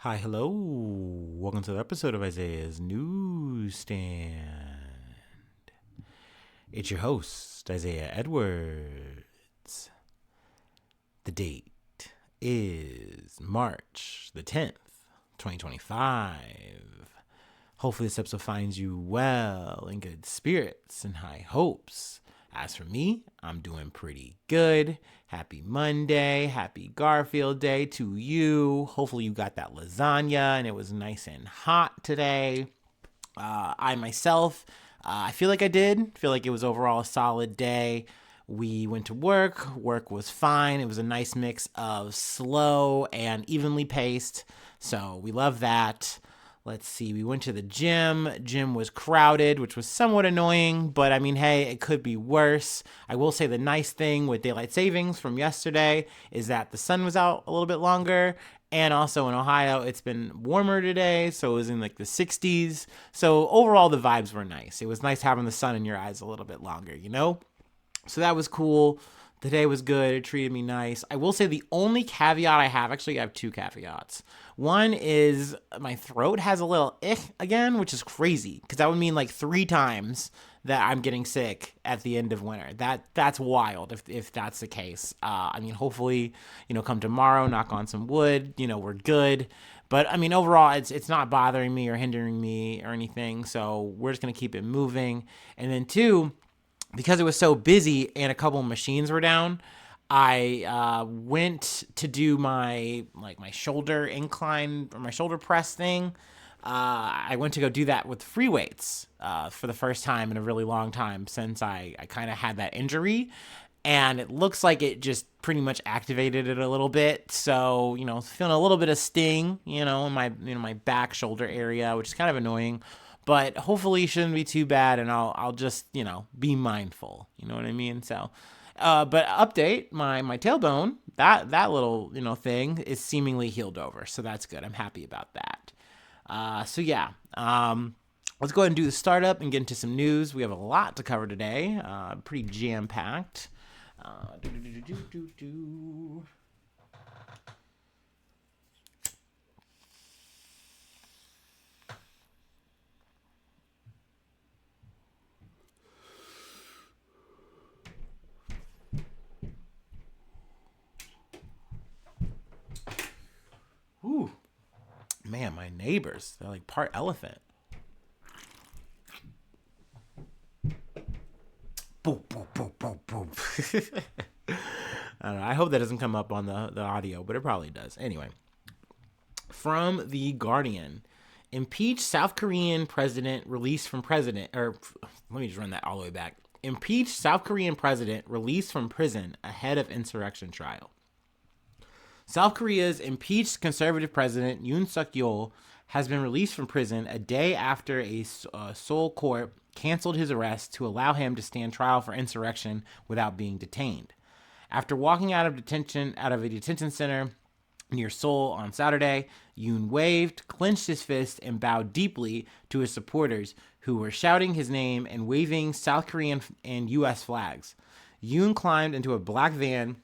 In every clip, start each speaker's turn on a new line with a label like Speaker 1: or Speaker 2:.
Speaker 1: Hi, hello. Welcome to the episode of Isaiah's Newsstand. It's your host, Isaiah Edwards. The date is March the 10th, 2025. Hopefully, this episode finds you well, in good spirits, and high hopes. As for me, I'm doing pretty good. Happy Monday. Happy Garfield Day to you. Hopefully, you got that lasagna and it was nice and hot today. I myself, I feel like I did. Feel like it was overall a solid day. We went to work. Work was fine. It was a nice mix of slow and evenly paced. So we love that. Let's see. We went to the gym. Gym was crowded, which was somewhat annoying, but I mean, hey, it could be worse. I will say the nice thing with daylight savings from yesterday is that the sun was out a little bit longer. And also in Ohio, it's been warmer today, so it was in like the 60s. So overall, the vibes were nice. It was nice having the sun in your eyes a little bit longer, you know? So that was cool. The day was good. It treated me nice. I will say the only caveat I have, actually, I have two caveats. One is my throat has a little again, which is crazy because that would mean like 3 times that I'm getting sick at the end of winter. That's wild if that's the case. I mean, hopefully, come tomorrow, knock on some wood, we're good. But I mean, overall, it's not bothering me or hindering me or anything. So we're just gonna keep it moving. And then two, because it was so busy and a couple of machines were down, I went to do my shoulder incline or my shoulder press thing. I went to go do that with free weights for the first time in a really long time since I kind of had that injury. And it looks like it just pretty much activated it a little bit. So, feeling a little bit of sting, in my back shoulder area, which is kind of annoying. But hopefully it shouldn't be too bad, and I'll just, be mindful. You know what I mean? So, but update, my tailbone, that little, thing is seemingly healed over. So that's good. I'm happy about that. So yeah, let's go ahead and do the startup and get into some news. We have a lot to cover today. Pretty jam-packed. Do, do, do, do, do, do. Ooh, man, my neighbors, they're like part elephant. Boom, boom, boom, boom, boom. I don't know. I hope that doesn't come up on the audio, but it probably does. Anyway, from The Guardian, impeached South Korean president released from president, or let me just run that all the way back. Impeached South Korean president released from prison ahead of insurrection trial. South Korea's impeached conservative president Yoon Suk-yeol has been released from prison a day after a Seoul court canceled his arrest to allow him to stand trial for insurrection without being detained. After walking out of a detention center near Seoul on Saturday, Yoon waved, clenched his fist, and bowed deeply to his supporters who were shouting his name and waving South Korean and U.S. flags. Yoon climbed into a black van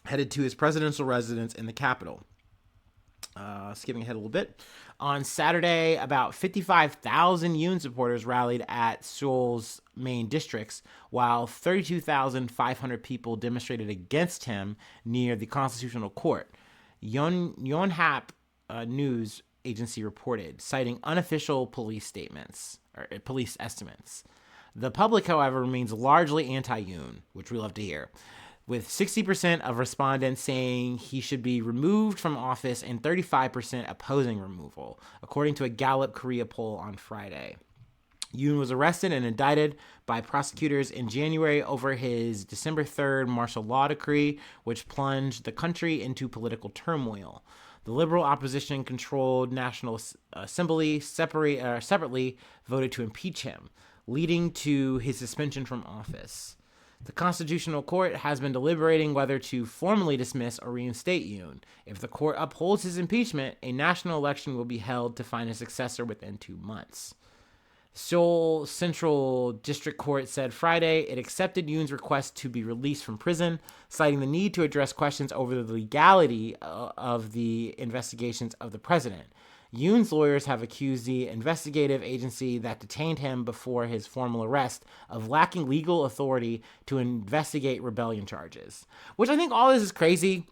Speaker 1: headed to his presidential residence in the capital. Skipping ahead a little bit. On Saturday, about 55,000 Yoon supporters rallied at Seoul's main districts, while 32,500 people demonstrated against him near the Constitutional Court. Yonhap news agency reported, citing unofficial police estimates. The public, however, remains largely anti-Yoon, which we love to hear, with 60% of respondents saying he should be removed from office and 35% opposing removal, according to a Gallup Korea poll on Friday. Yoon was arrested and indicted by prosecutors in January over his December 3rd martial law decree, which plunged the country into political turmoil. The liberal opposition-controlled National Assembly separately voted to impeach him, leading to his suspension from office. The Constitutional Court has been deliberating whether to formally dismiss or reinstate Yoon. If the court upholds his impeachment, a national election will be held to find a successor within 2 months. Seoul Central District Court said Friday it accepted Yoon's request to be released from prison, citing the need to address questions over the legality of the investigations of the president. Yoon's lawyers have accused the investigative agency that detained him before his formal arrest of lacking legal authority to investigate rebellion charges. Which I think all this is crazy.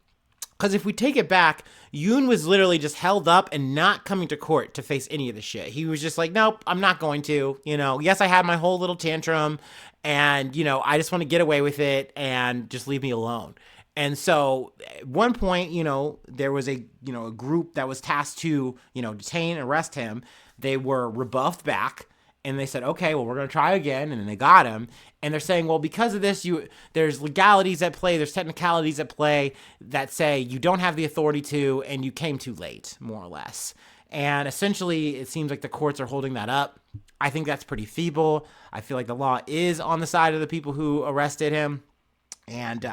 Speaker 1: Because if we take it back, Yoon was literally just held up and not coming to court to face any of the shit. He was just like, nope, I'm not going to. Yes, I had my whole little tantrum and, I just want to get away with it and just leave me alone. And so at one point, there was a group that was tasked to, detain and arrest him. They were rebuffed back. And they said, okay, well, we're going to try again. And then they got him. And they're saying, well, because of this, there's legalities at play. There's technicalities at play that say you don't have the authority to, and you came too late, more or less. And essentially, it seems like the courts are holding that up. I think that's pretty feeble. I feel like the law is on the side of the people who arrested him. And,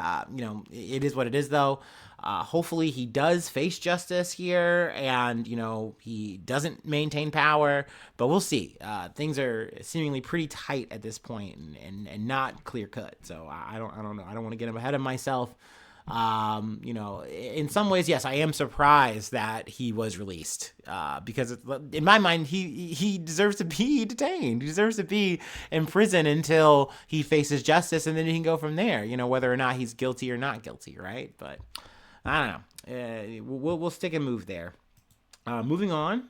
Speaker 1: it is what it is, though. Hopefully he does face justice here and, he doesn't maintain power, but we'll see. Things are seemingly pretty tight at this point and not clear cut. So I don't know. I don't want to get ahead of myself. In some ways, yes, I am surprised that he was released, because in my mind, he deserves to be detained. He deserves to be in prison until he faces justice, and then he can go from there, whether or not he's guilty or not guilty, right? But I don't know. We'll stick and move there. Moving on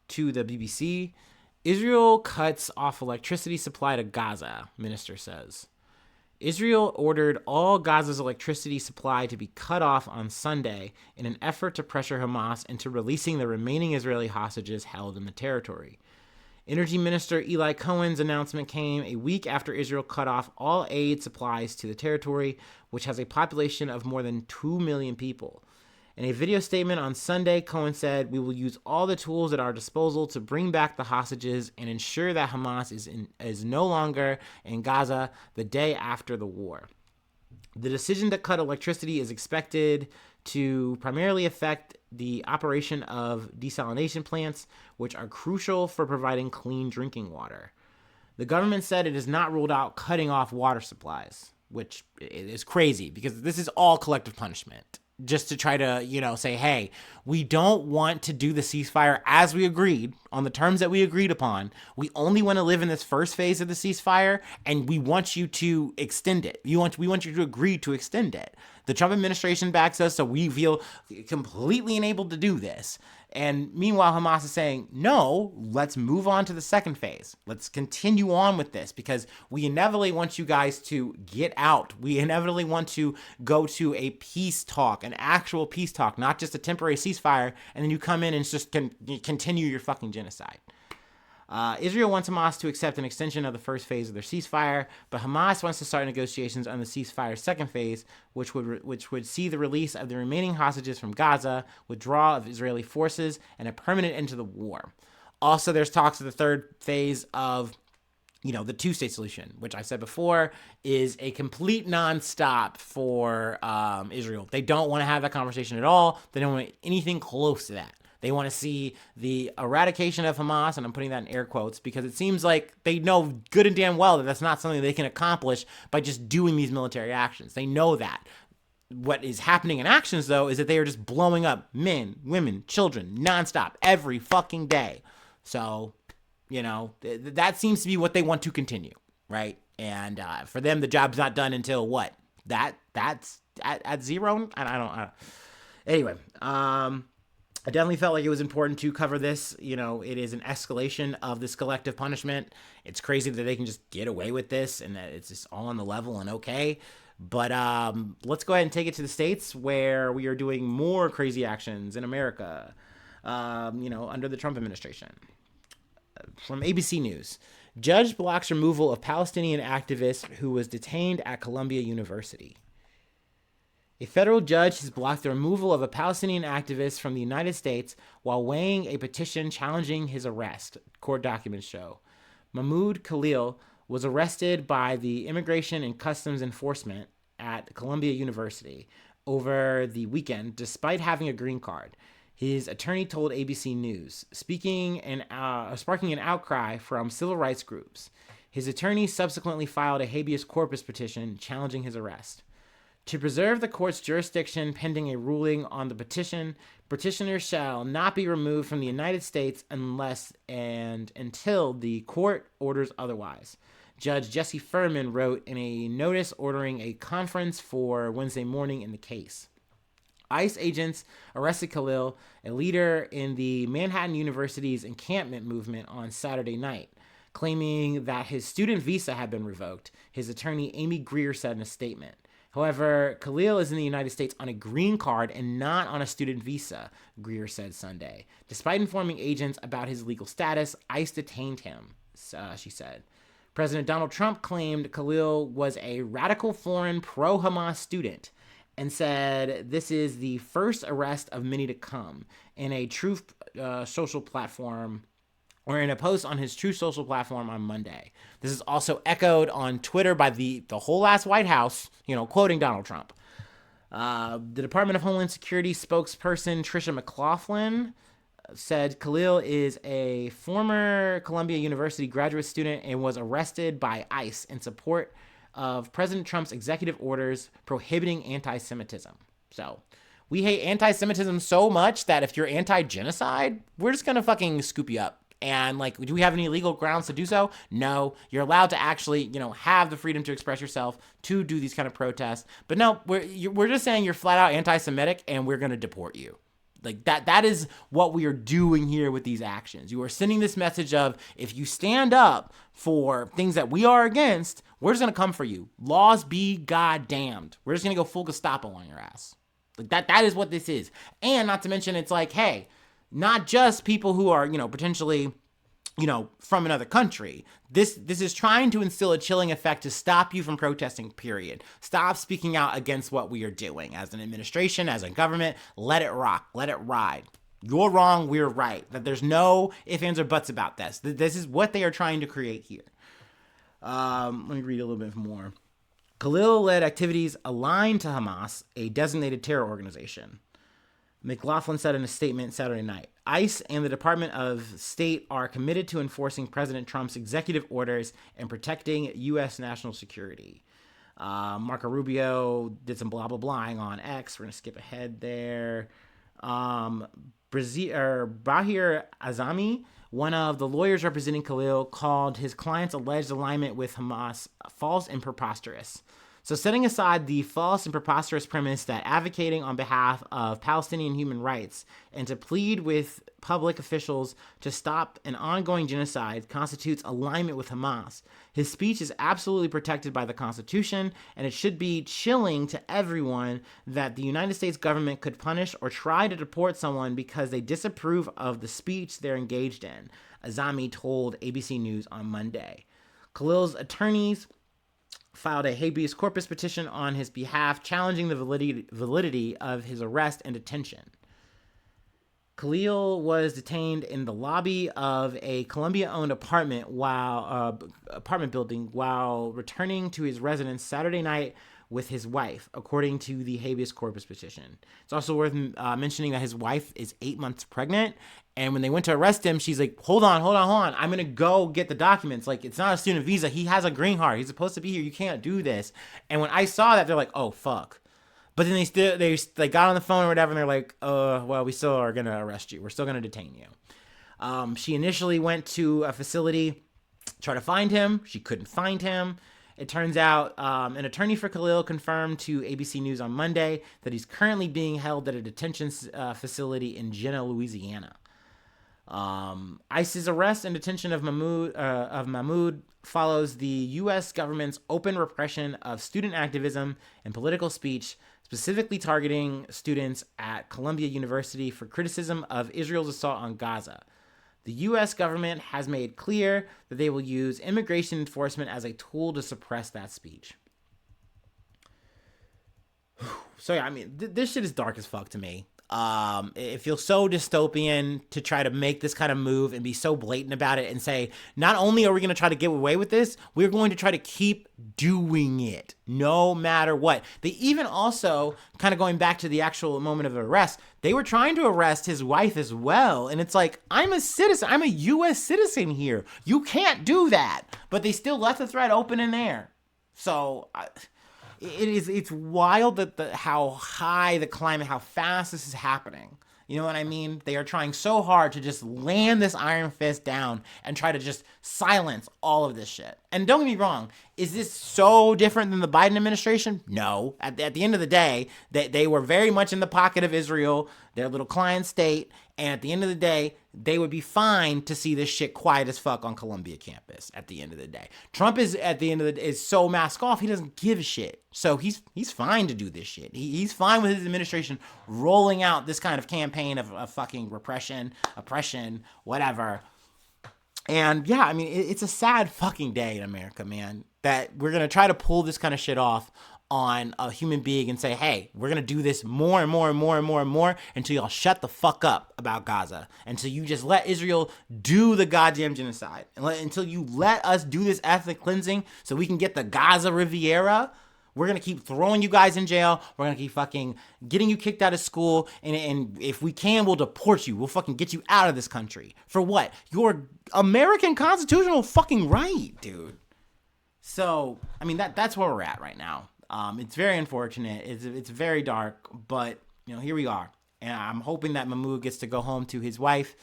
Speaker 1: to the BBC. Israel cuts off electricity supply to Gaza, minister says. Israel ordered all Gaza's electricity supply to be cut off on Sunday in an effort to pressure Hamas into releasing the remaining Israeli hostages held in the territory. Energy Minister Eli Cohen's announcement came a week after Israel cut off all aid supplies to the territory, which has a population of more than 2 million people. In a video statement on Sunday, Cohen said, "We will use all the tools at our disposal to bring back the hostages and ensure that Hamas is no longer in Gaza the day after the war." The decision to cut electricity is expected to primarily affect the operation of desalination plants, which are crucial for providing clean drinking water. The government said it has not ruled out cutting off water supplies, which is crazy because this is all collective punishment. Just to try to, say, hey, we don't want to do the ceasefire as we agreed on the terms that we agreed upon. We only want to live in this first phase of the ceasefire, and we want you to extend it. We want you to agree to extend it. The Trump administration backs us, so we feel completely enabled to do this. And meanwhile, Hamas is saying, no, let's move on to the second phase. Let's continue on with this because we inevitably want you guys to get out. We inevitably want to go to a peace talk, an actual peace talk, not just a temporary ceasefire, and then you come in and just continue your fucking genocide. Israel wants Hamas to accept an extension of the first phase of their ceasefire, but Hamas wants to start negotiations on the ceasefire's second phase, which would see the release of the remaining hostages from Gaza, withdrawal of Israeli forces, and a permanent end to the war. Also, there's talks of the third phase of, the two-state solution, which I said before is a complete nonstop for Israel. They don't want to have that conversation at all. They don't want anything close to that. They want to see the eradication of Hamas, and I'm putting that in air quotes because it seems like they know good and damn well that that's not something they can accomplish by just doing these military actions. They know that. What is happening in actions, though, is that they are just blowing up men, women, children, nonstop, every fucking day. So, that seems to be what they want to continue, right? And for them, the job's not done until what? That's at zero? I don't. Anyway, I definitely felt like it was important to cover this. It is an escalation of this collective punishment. It's crazy that they can just get away with this and that it's just all on the level and okay. But let's go ahead and take it to the States where we are doing more crazy actions in America, under the Trump administration. From ABC News, judge blocks removal of Palestinian activist who was detained at Columbia University. A federal judge has blocked the removal of a Palestinian activist from the United States while weighing a petition challenging his arrest, court documents show. Mahmoud Khalil was arrested by the Immigration and Customs Enforcement at Columbia University over the weekend, despite having a green card. His attorney told ABC News, sparking an outcry from civil rights groups. His attorney subsequently filed a habeas corpus petition challenging his arrest. To preserve the court's jurisdiction pending a ruling on the petition, petitioners shall not be removed from the United States unless and until the court orders otherwise. Judge Jesse Furman wrote in a notice ordering a conference for Wednesday morning in the case. ICE agents arrested Khalil, a leader in the Manhattan University's encampment movement, on Saturday night, claiming that his student visa had been revoked, his attorney Amy Greer said in a statement. However, Khalil is in the United States on a green card and not on a student visa, Greer said Sunday. Despite informing agents about his legal status, ICE detained him, she said. President Donald Trump claimed Khalil was a radical foreign pro-Hamas student and said this is the first arrest of many to come in a Truth social platform, or in a post on his Truth Social platform on Monday. This is also echoed on Twitter by the whole ass White House, quoting Donald Trump. The Department of Homeland Security spokesperson Tricia McLaughlin said Khalil is a former Columbia University graduate student and was arrested by ICE in support of President Trump's executive orders prohibiting anti-Semitism. So we hate anti-Semitism so much that if you're anti-genocide, we're just going to fucking scoop you up. And do we have any legal grounds to do so? No. You're allowed to actually, have the freedom to express yourself, to do these kind of protests. But no, we're just saying you're flat out anti-Semitic and we're going to deport you. That is what we are doing here with these actions. You are sending this message of, if you stand up for things that we are against, we're just going to come for you. Laws be goddamned. We're just going to go full Gestapo on your ass. That is what this is. And not to mention, it's hey, not just people who are, potentially, from another country. This is trying to instill a chilling effect to stop you from protesting, period. Stop speaking out against what we are doing as an administration, as a government. Let it rock. Let it ride. You're wrong. We're right. That there's no ifs, ands, or buts about this. This is what they are trying to create here. Let me read a little bit more. Khalil led activities aligned to Hamas, a designated terror organization. McLaughlin said in a statement Saturday night, ICE and the Department of State are committed to enforcing President Trump's executive orders and protecting U.S. national security. Marco Rubio did some blah, blah, blahing on X. We're going to skip ahead there. Bahir Azami, one of the lawyers representing Khalil, called his client's alleged alignment with Hamas false and preposterous. So setting aside the false and preposterous premise that advocating on behalf of Palestinian human rights and to plead with public officials to stop an ongoing genocide constitutes alignment with Hamas, his speech is absolutely protected by the Constitution, and it should be chilling to everyone that the United States government could punish or try to deport someone because they disapprove of the speech they're engaged in, Azami told ABC News on Monday. Khalil's attorneys filed a habeas corpus petition on his behalf challenging the validity of his arrest and detention. Khalil was detained in the lobby of a Columbia-owned apartment building while returning to his residence Saturday night with his wife, according to the habeas corpus petition. It's also worth mentioning that his wife is 8 months pregnant, and when they went to arrest him, she's like, hold on. I'm going to go get the documents. It's not a student visa. He has a green card. He's supposed to be here. You can't do this. And when I saw that, they're like, oh, fuck. But then they got on the phone or whatever, and they're like, well, we still are going to arrest you. We're still going to detain you. She initially went to a facility, tried to find him. She couldn't find him. It turns out an attorney for Khalil confirmed to ABC News on Monday that he's currently being held at a detention facility in Jena, Louisiana. ICE's arrest and detention of Mahmoud follows the U.S. government's open repression of student activism and political speech, specifically targeting students at Columbia University for criticism of Israel's assault on Gaza. The U.S. government has made clear that they will use immigration enforcement as a tool to suppress that speech. So, yeah, I mean, this shit is dark as fuck to me. It feels so dystopian to try to make this kind of move and be so blatant about it and say, not only are we going to try to get away with this, we're going to try to keep doing it no matter what. They even also, kind of going back to the actual moment of arrest, they were trying to arrest his wife as well. And it's like, I'm a citizen. I'm a U.S. citizen here. You can't do that. But they still left the thread open in there. So it's wild that how high the climate, how fast this is happening. You know what I mean? They are trying so hard to just land this iron fist down and try to just silence all of this shit. And don't get me wrong, is this so different than the Biden administration? No. At the end of the day, they were very much in the pocket of Israel, their little client state, and at the end of the day, they would be fine to see this shit quiet as fuck on Columbia campus at the end of the day. Trump is, at the end of the day, is so mask off, he doesn't give a shit. So he's fine to do this shit. He's fine with his administration rolling out this kind of campaign of fucking repression, oppression, whatever. And yeah, I mean, it's a sad fucking day in America, man, that we're going to try to pull this kind of shit off on a human being and say, hey, we're going to do this more and more and more and more and more until y'all shut the fuck up about Gaza. Until you just let Israel do the goddamn genocide. Until you let us do this ethnic cleansing so we can get the Gaza Riviera. We're going to keep throwing you guys in jail. We're going to keep fucking getting you kicked out of school. And if we can, we'll deport you. We'll fucking get you out of this country. For what? Your American constitutional fucking right, dude. So, I mean, that's where we're at right now. It's very unfortunate. It's very dark, but you know, here we are. And I'm hoping that Mahmoud gets to go home to his wife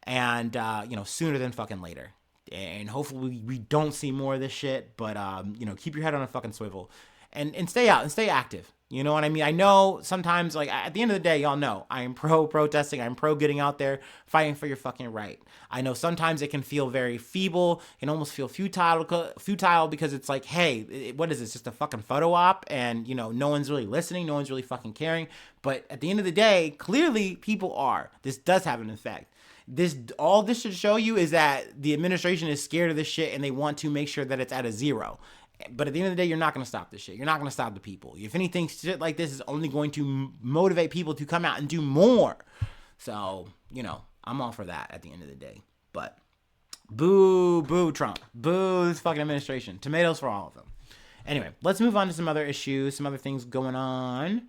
Speaker 1: and, you know, sooner than fucking later. And hopefully we don't see more of this shit, but, you know, keep your head on a fucking swivel and stay out and stay active. You know what I mean? I know sometimes, like, at the end of the day, y'all know I am pro protesting. I'm pro getting out there, fighting for your fucking right. I know sometimes it can feel very feeble, can almost feel futile because it's like, hey, what is this? Just a fucking photo op, and you know, no one's really listening, no one's really fucking caring. But at the end of the day, clearly people are. This does have an effect. All this should show you is that the administration is scared of this shit and they want to make sure that it's at a zero. But at the end of the day, you're not going to stop this shit. You're not going to stop the people. If anything, shit like this is only going to motivate people to come out and do more. So, you know, I'm all for that at the end of the day. But boo Trump. Boo this fucking administration. Tomatoes for all of them. Anyway, let's move on to some other issues, some other things going on.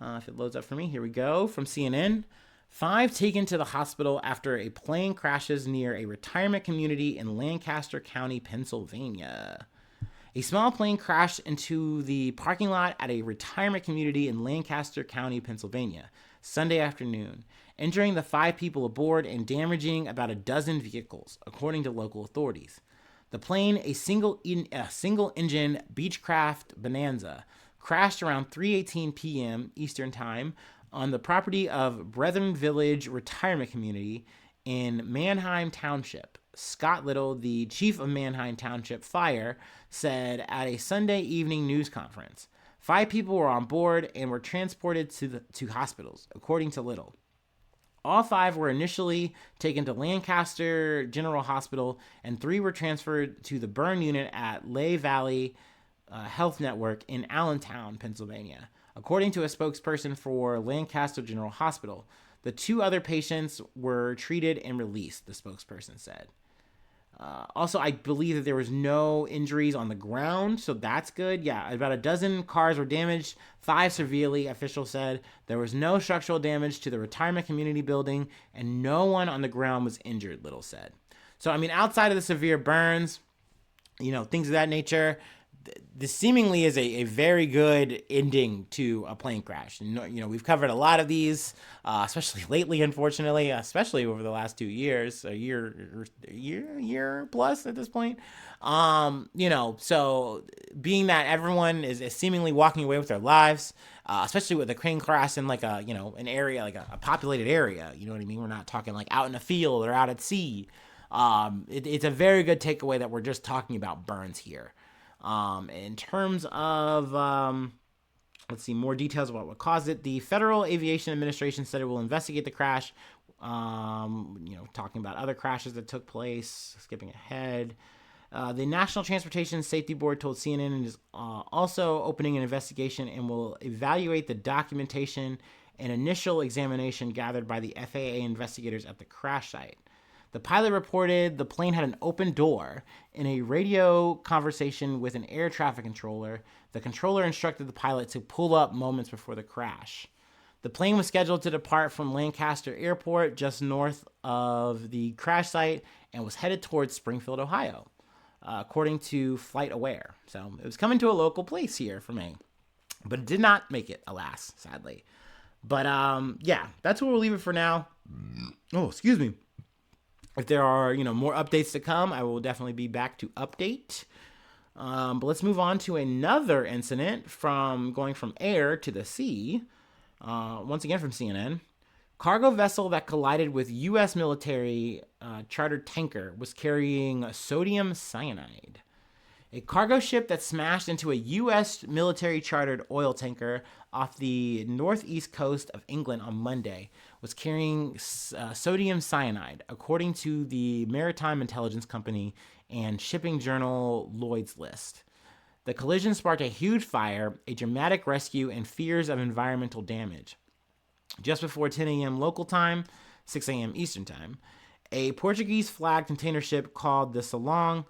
Speaker 1: If it loads up for me, here we go. From CNN. 5 taken to the hospital after a plane crashes near a retirement community in Lancaster County, Pennsylvania. A small plane crashed into the parking lot at a retirement community in Lancaster County, Pennsylvania, Sunday afternoon, injuring the 5 people aboard and damaging about a dozen vehicles, according to local authorities. The plane, a single-engine Beechcraft Bonanza, crashed around 3:18 p.m. Eastern Time on the property of Brethren Village Retirement Community in Manheim Township. Scott Little, the chief of Manheim Township Fire, said at a Sunday evening news conference. 5 people were on board and were transported to hospitals, according to Little. All 5 were initially taken to Lancaster General Hospital, and 3 were transferred to the burn unit at Lehigh Valley Health Network in Allentown, Pennsylvania. According to a spokesperson for Lancaster General Hospital, the 2 other patients were treated and released, the spokesperson said. Also, I believe that there was no injuries on the ground, so that's good. Yeah, about a dozen cars were damaged, 5 severely, officials said. There was no structural damage to the retirement community building, and no one on the ground was injured, Little said. So, I mean, outside of the severe burns, you know, things of that nature, this seemingly is a very good ending to a plane crash. You know, we've covered a lot of these, especially lately, unfortunately, especially over the last 2 years, a year plus at this point. You know, so being that everyone is seemingly walking away with their lives, especially with a crane crash in like a, you know, an area, like a populated area, you know what I mean? We're not talking like out in a field or out at sea. It's a very good takeaway that we're just talking about burns here. In terms of, let's see, more details about what caused it. The Federal Aviation Administration said it will investigate the crash. You know, talking about other crashes that took place, skipping ahead. The National Transportation Safety Board told CNN it is also opening an investigation and will evaluate the documentation an initial examination gathered by the FAA investigators at the crash site. The pilot reported the plane had an open door. In a radio conversation with an air traffic controller, the controller instructed the pilot to pull up moments before the crash. The plane was scheduled to depart from Lancaster Airport just north of the crash site and was headed towards Springfield, Ohio, according to Flight Aware. So it was coming to a local place here for me, but it did not make it, alas, sadly. But yeah, that's where we'll leave it for now. Oh, excuse me. If there are, more updates to come, I will definitely be back to update. But let's move on to another incident from going from air to the sea. Once again from CNN. Cargo vessel that collided with U.S. military chartered tanker was carrying sodium cyanide. A cargo ship that smashed into a U.S. military chartered oil tanker off the northeast coast of England on Monday was carrying sodium cyanide, according to the Maritime Intelligence Company and shipping journal Lloyd's List. The collision sparked a huge fire, a dramatic rescue, and fears of environmental damage. Just before 10 a.m. local time, 6 a.m. Eastern time, a Portuguese-flagged container ship called the Salong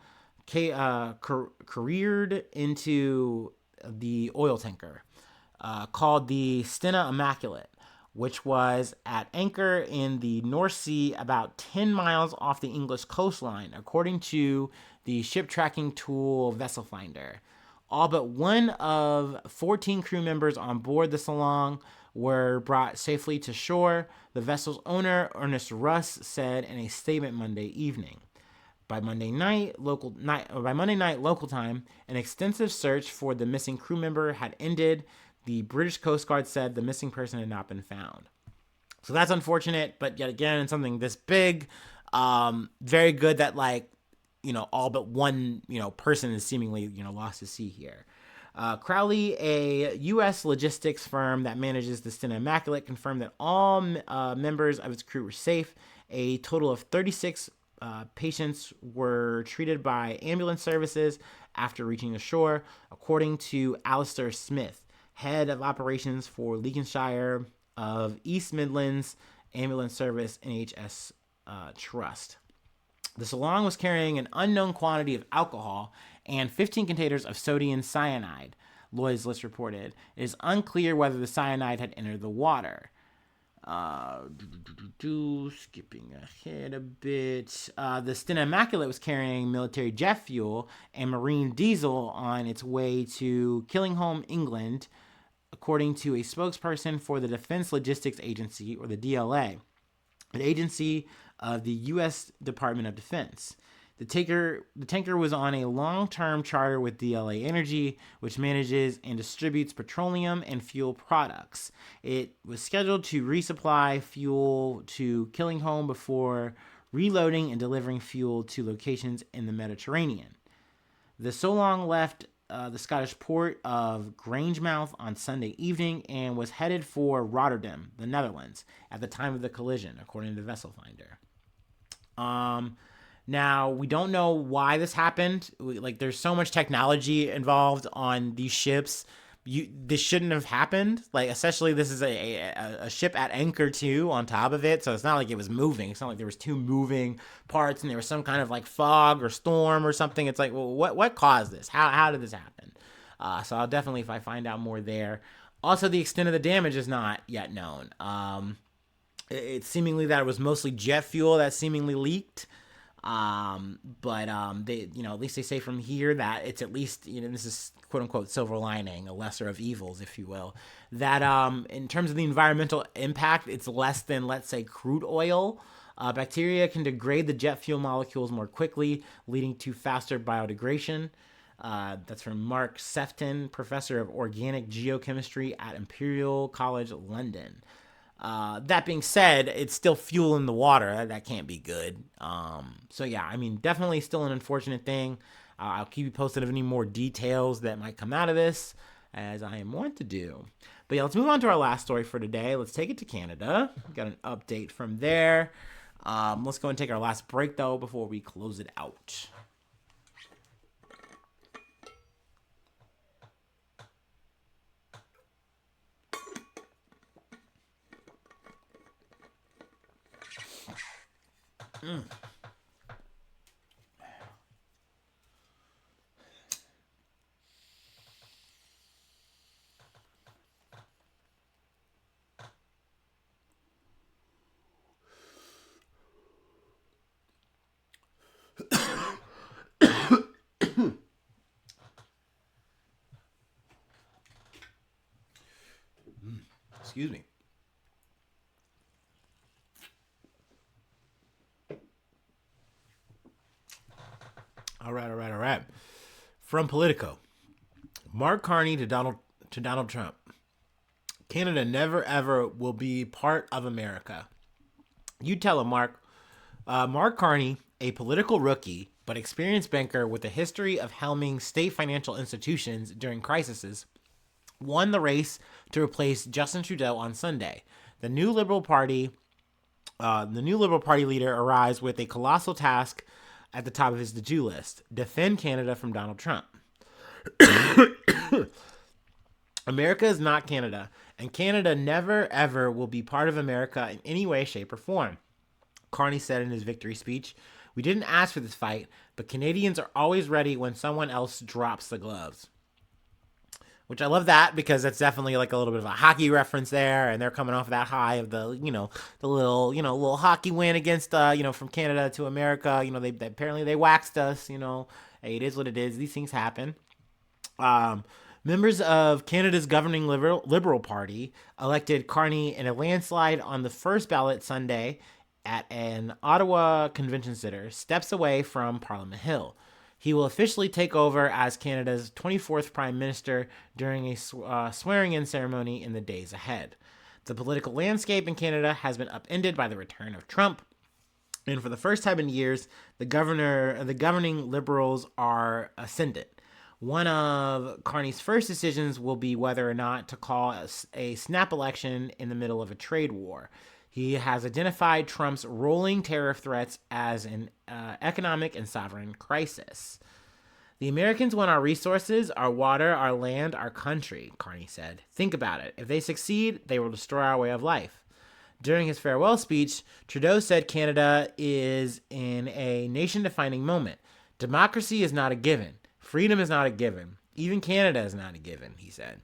Speaker 1: careered into the oil tanker called the Stena Immaculate, which was at anchor in the North Sea about 10 miles off the English coastline, according to the ship tracking tool Vessel Finder. All but one of 14 crew members on board the Salong were brought safely to shore, the vessel's owner, Ernest Russ, said in a statement Monday evening. By Monday night local time, an extensive search for the missing crew member had ended. The British Coast Guard said the missing person had not been found. So that's unfortunate, but yet again, something this big, very good that all but one, person is seemingly, lost to sea here. Crowley, a U.S. logistics firm that manages the Stena Immaculate, confirmed that all members of its crew were safe. A total of 36 patients were treated by ambulance services after reaching the shore, according to Alistair Smith, head of operations for Lincolnshire of East Midlands Ambulance Service NHS Trust. The Salong was carrying an unknown quantity of alcohol and 15 containers of sodium cyanide, Lloyd's List reported. It is unclear whether the cyanide had entered the water. Skipping ahead a bit. The Stena Immaculate was carrying military jet fuel and marine diesel on its way to Killingholme, England, according to a spokesperson for the Defense Logistics Agency, or the DLA, an agency of the U.S. Department of Defense. The tanker was on a long-term charter with DLA Energy, which manages and distributes petroleum and fuel products. It was scheduled to resupply fuel to Killingholme before reloading and delivering fuel to locations in the Mediterranean. The Salong left the Scottish port of Grangemouth on Sunday evening and was headed for Rotterdam, the Netherlands, at the time of the collision, according to Vessel Finder. Now, we don't know why this happened. There's so much technology involved on these ships. This shouldn't have happened. Especially this is a ship at anchor too on top of it. So it's not like it was moving. It's not like there was two moving parts and there was some kind of fog or storm or something. It's well, what caused this? How did this happen? So I'll definitely, if I find out more there. Also, the extent of the damage is not yet known. It's seemingly that it was mostly jet fuel that seemingly leaked. But they, at least they say from here that it's at least, this is quote unquote silver lining, a lesser of evils, if you will, that, in terms of the environmental impact, it's less than, let's say, crude oil. Bacteria can degrade the jet fuel molecules more quickly, leading to faster biodegradation. That's from Mark Sefton, professor of organic geochemistry at Imperial College London. That being said, it's still fuel in the water. That can't be good. So yeah, definitely still an unfortunate thing. I'll keep you posted of any more details that might come out of this, as I am wont to do. But yeah, let's move on to our last story for today. Let's take it to Canada. Got an update from there. Let's go and take our last break, though, before we close it out. Excuse me. All right, all right, all right. From Politico, Mark Carney to Donald Trump. Canada never ever will be part of America. You tell him, Mark. Mark Carney, a political rookie but experienced banker with a history of helming state financial institutions during crises, won the race to replace Justin Trudeau on Sunday. The new Liberal Party leader arrives with a colossal task at the top of his to-do list: defend Canada from Donald Trump. America is not Canada, and Canada never ever will be part of America in any way, shape, or form, Carney said in his victory speech. We didn't ask for this fight, but Canadians are always ready when someone else drops the gloves. Which I love that, because that's definitely like a little bit of a hockey reference there, and they're coming off that high of the little hockey win against from Canada to America. They apparently they waxed us. Hey, it is what it is. These things happen. Members of Canada's governing Liberal Party elected Carney in a landslide on the first ballot Sunday at an Ottawa convention center, steps away from Parliament Hill. He will officially take over as Canada's 24th Prime Minister during a swearing-in ceremony in the days ahead. The political landscape in Canada has been upended by the return of Trump, and for the first time in years, the governing Liberals are ascendant. One of Carney's first decisions will be whether or not to call a snap election in the middle of a trade war. He has identified Trump's rolling tariff threats as an economic and sovereign crisis. The Americans want our resources, our water, our land, our country, Carney said. Think about it. If they succeed, they will destroy our way of life. During his farewell speech, Trudeau said Canada is in a nation-defining moment. Democracy is not a given. Freedom is not a given. Even Canada is not a given, he said.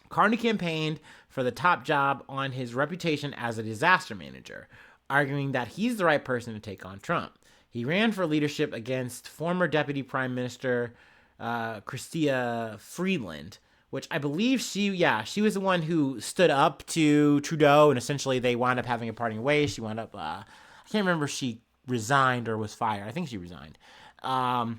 Speaker 1: Carney campaigned for the top job on his reputation as a disaster manager, arguing that he's the right person to take on Trump. He ran for leadership against former Deputy Prime Minister Chrystia Freeland, which I believe she was the one who stood up to Trudeau, and essentially they wound up having a parting ways. She wound up, I can't remember if she resigned or was fired. I think she resigned. But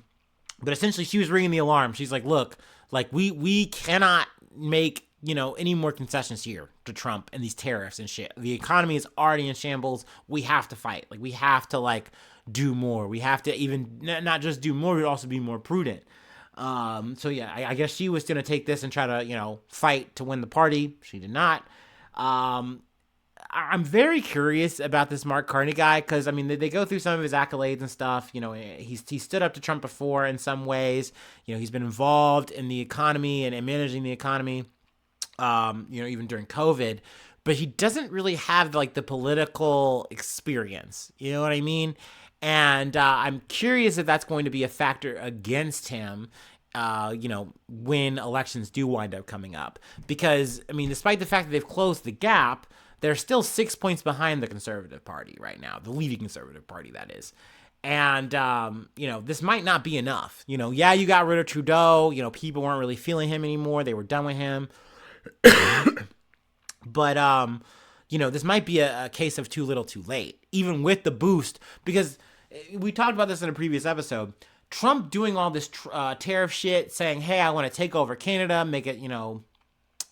Speaker 1: essentially she was ringing the alarm. She's like, look, like we cannot make any more concessions here to Trump and these tariffs and shit. The economy is already in shambles. We have to fight. Like, we have to do more. We have to even not just do more, but also be more prudent. So yeah, I guess she was going to take this and try to, fight to win the party. She did not. I'm very curious about this Mark Carney guy, because, they go through some of his accolades and stuff. He stood up to Trump before in some ways. He's been involved in the economy and managing the economy. Even during COVID, but he doesn't really have the political experience. You know what I mean? And I'm curious if that's going to be a factor against him, when elections do wind up coming up. Because, despite the fact that they've closed the gap, they're still 6 points behind the Conservative Party right now, the leading Conservative Party, that is. And, this might not be enough. You got rid of Trudeau. People weren't really feeling him anymore. They were done with him. But this might be a case of too little too late, even with the boost, because we talked about this in a previous episode. Trump doing all this tariff shit, saying, hey, I want to take over Canada, make it an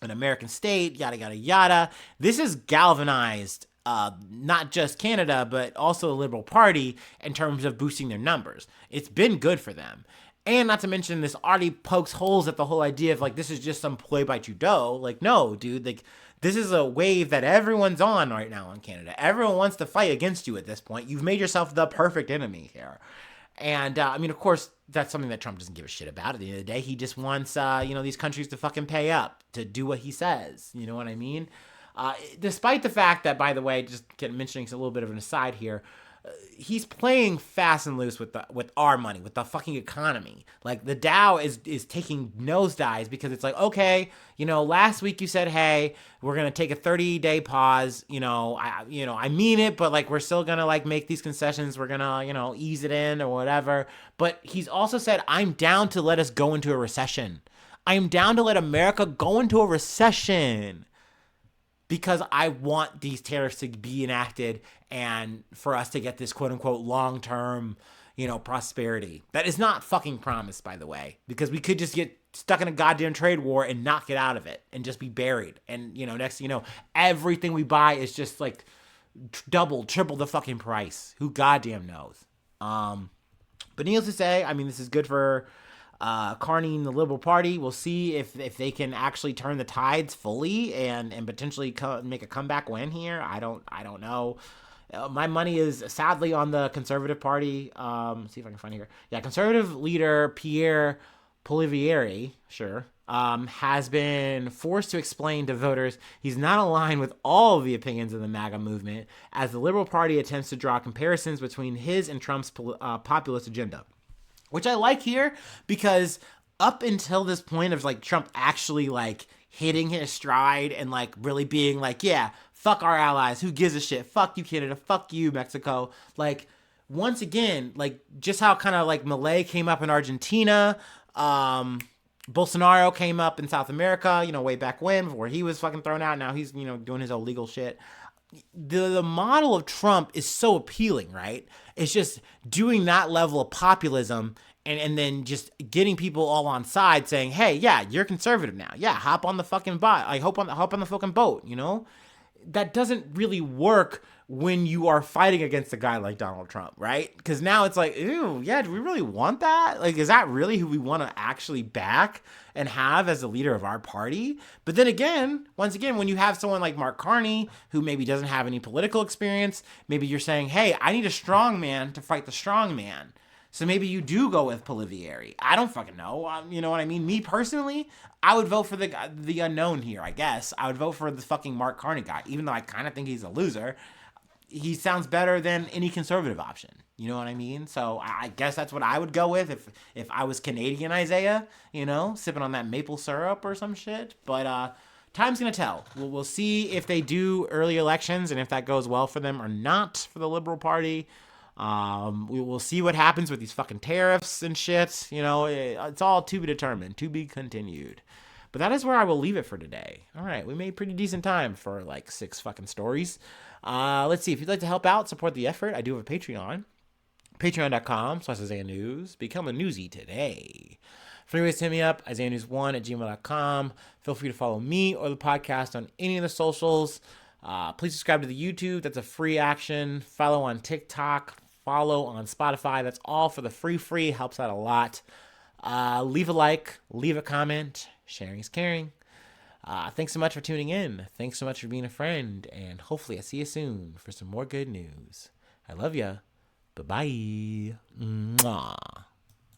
Speaker 1: American state, yada yada yada. This has galvanized not just Canada, but also the Liberal Party in terms of boosting their numbers. It's been good for them. And not to mention, this already pokes holes at the whole idea of this is just some play by Trudeau. No, dude, this is a wave that everyone's on right now in Canada. Everyone wants to fight against you at this point. You've made yourself the perfect enemy here. And, of course, that's something that Trump doesn't give a shit about at the end of the day. He just wants, these countries to fucking pay up to do what he says. You know what I mean? Despite the fact that, by the way, just mentioning a little bit of an aside here, he's playing fast and loose with our money, with the fucking economy. Like the Dow is taking nosedives because it's like, okay, last week you said, hey, we're gonna take a 30-day pause. I mean it, but like we're still gonna like make these concessions. We're gonna ease it in or whatever. But he's also said, I'm down to let us go into a recession. I am down to let America go into a recession, because I want these tariffs to be enacted and for us to get this quote unquote long-term, prosperity. That is not fucking promised, by the way, because we could just get stuck in a goddamn trade war and not get out of it and just be buried. And, next thing you know, everything we buy is just like double, triple the fucking price. Who goddamn knows? But needless to say, I mean, this is good for Carney and the Liberal Party. We'll see if they can actually turn the tides fully and potentially make a comeback win here. I don't know. My money is sadly on the Conservative Party. See if I can find it here. Yeah, Conservative leader Pierre Poilievre, has been forced to explain to voters he's not aligned with all of the opinions of the MAGA movement, as the Liberal Party attempts to draw comparisons between his and Trump's populist agenda. Which I like here, because up until this point of like Trump actually like hitting his stride and like really being like, yeah, fuck our allies, who gives a shit, fuck you Canada, fuck you Mexico, like once again, like just how kind of like Milei came up in Argentina, Bolsonaro came up in South America, way back when, before he was fucking thrown out. Now he's, doing his illegal shit. The model of Trump is so appealing, right? It's just doing that level of populism and then just getting people all on side saying, hey, yeah, you're conservative now. Yeah, hop on the fucking bot. Hop on the fucking boat, That doesn't really work when you are fighting against a guy like Donald Trump, right? Because now it's like, ew, yeah, do we really want that? Like, is that really who we want to actually back and have as the leader of our party? But then again, once again, when you have someone like Mark Carney, who maybe doesn't have any political experience, maybe you're saying, hey, I need a strong man to fight the strong man. So maybe you do go with Poilievre. I don't fucking know. You know what I mean? Me personally, I would vote for the unknown here, I guess. I would vote for the fucking Mark Carney guy, even though I kind of think he's a loser. He sounds better than any conservative option. You know what I mean? So I guess that's what I would go with if I was Canadian Isaiah, sipping on that maple syrup or some shit. But time's going to tell. We'll see if they do early elections and if that goes well for them or not for the Liberal Party. We will see what happens with these fucking tariffs and shit. It's all to be determined, to be continued. But that is where I will leave it for today. All right, we made pretty decent time for like 6 fucking stories. Let's see. If you'd like to help out, support the effort, I do have a Patreon. Patreon.com/Isaiah News. Become a newsie today. For any ways to hit me up, IsaiahNews1@gmail.com. Feel free to follow me or the podcast on any of the socials. Please subscribe to the YouTube. That's a free action. Follow on TikTok. Follow on Spotify. That's all for the free. Helps out a lot. Leave a like. Leave a comment. Sharing is caring. Thanks so much for tuning in. Thanks so much for being a friend. And hopefully I see you soon for some more good news. I love ya. Bye-bye. Mwah.